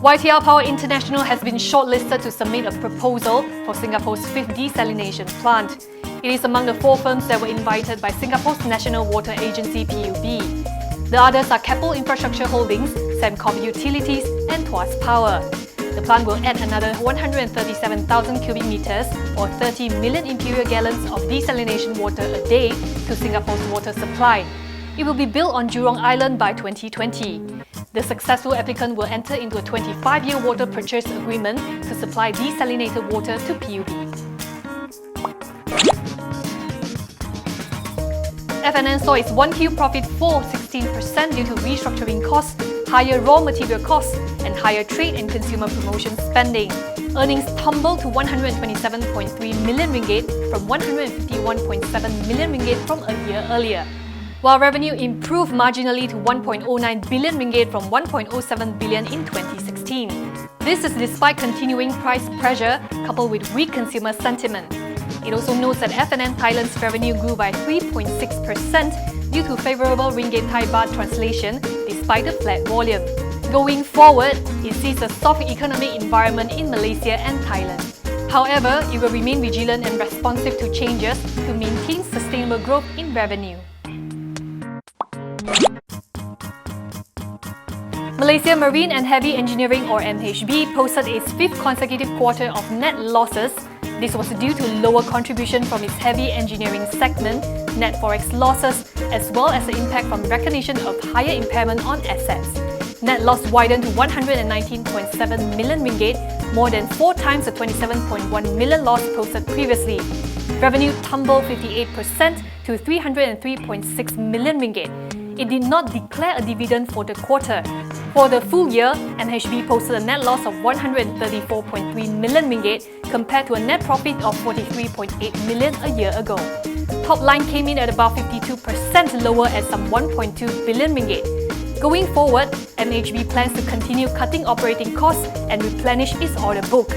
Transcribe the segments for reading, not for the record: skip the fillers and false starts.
YTL Power International has been shortlisted to submit a proposal for Singapore's 5th desalination plant. It is among the 4 firms that were invited by Singapore's National Water Agency (PUB). The others are Keppel Infrastructure Holdings, Sembcorp Utilities and Tuas Power. The plant will add another 137,000 cubic meters or 30 million imperial gallons of desalination water a day to Singapore's water supply. It will be built on Jurong Island by 2020. The successful applicant will enter into a 25-year water purchase agreement to supply desalinated water to PUB. F&N saw its 1Q profit fall 16% due to restructuring costs, higher raw material costs and higher trade and consumer promotion spending. Earnings tumbled to 127.3 million ringgit from 151.7 million ringgit from a year earlier, while revenue improved marginally to 1.09 billion ringgit from 1.07 billion in 2016. This is despite continuing price pressure coupled with weak consumer sentiment. It also notes that F&N Thailand's revenue grew by 3.6% due to favourable ringgit-Thai baht translation despite a flat volume. Going forward, it sees a soft economic environment in Malaysia and Thailand. However, it will remain vigilant and responsive to changes to maintain sustainable growth in revenue. Malaysia Marine and Heavy Engineering or MHB posted its 5th consecutive quarter of net losses. This was due to lower contribution from its heavy engineering segment, net forex losses, as well as the impact from recognition of higher impairment on assets. Net loss widened to 119.7 million ringgit, more than 4 times the 27.1 million loss posted previously. Revenue tumbled 58% to 303.6 million ringgit. It did not declare a dividend for the quarter. For the full year, MHB posted a net loss of 134.3 million ringgit compared to a net profit of 43.8 million a year ago. Top line came in at about 52% lower at some 1.2 billion ringgit. Going forward, MHB plans to continue cutting operating costs and replenish its order book.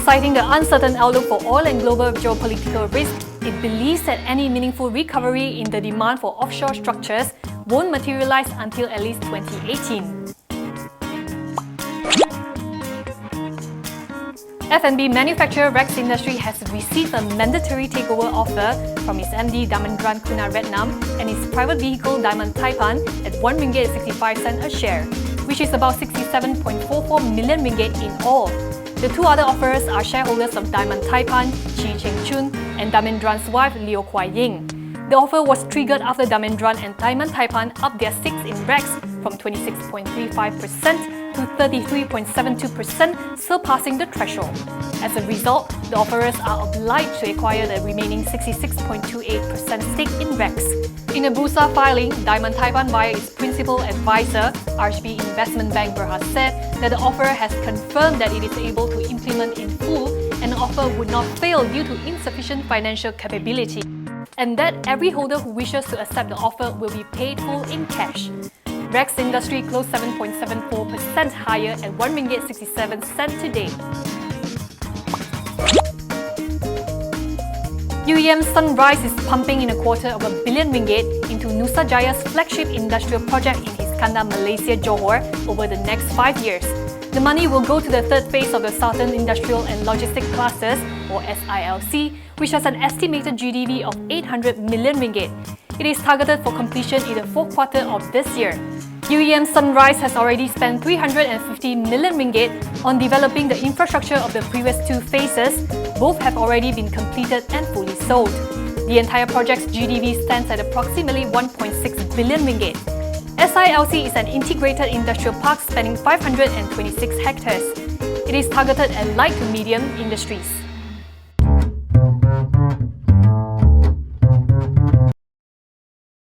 Citing the uncertain outlook for oil and global geopolitical risk, it believes that any meaningful recovery in the demand for offshore structures won't materialize until at least 2018. FMB manufacturer Rex Industry has received a mandatory takeover offer from its MD Damendran Kunaretnam and its private vehicle Diamond Taipan at 1 ringgit 65 cent a share, which is about 67.44 million ringgit in all. The 2 other offerers are shareholders of Diamond Taipan, Chi Cheng Chun, and Damendran's wife Liu Kuai Ying. The offer was triggered after Damendran and Diamond Taipan upped their stakes in Rex from 26.35% to 33.72%, surpassing the threshold. As a result, the offerers are obliged to acquire the remaining 66.28% stake in Rex. In a Bursa filing, Diamond Taipan via its principal advisor, RHB Investment Bank Berhad said that the offerer has confirmed that it is able to implement in full and the offer would not fail due to insufficient financial capability, and that every holder who wishes to accept the offer will be paid full in cash. Rex Industry closed 7.74% higher at 1 ringgit 67 cent today. UEM Sunrise is pumping in $250 million into Nusa Jaya's flagship industrial project in Iskandar, Malaysia, Johor over the next 5 years. The money will go to the 3rd phase of the Southern Industrial and Logistic Clusters, or SILC, which has an estimated GDV of 800 million ringgit. It is targeted for completion in the 4th quarter of this year. UEM Sunrise has already spent 350 million ringgit on developing the infrastructure of the previous 2 phases. Both have already been completed and fully sold. The entire project's GDV stands at approximately 1.6 billion ringgit. SILC is an integrated industrial park spanning 526 hectares. It is targeted at light to medium industries.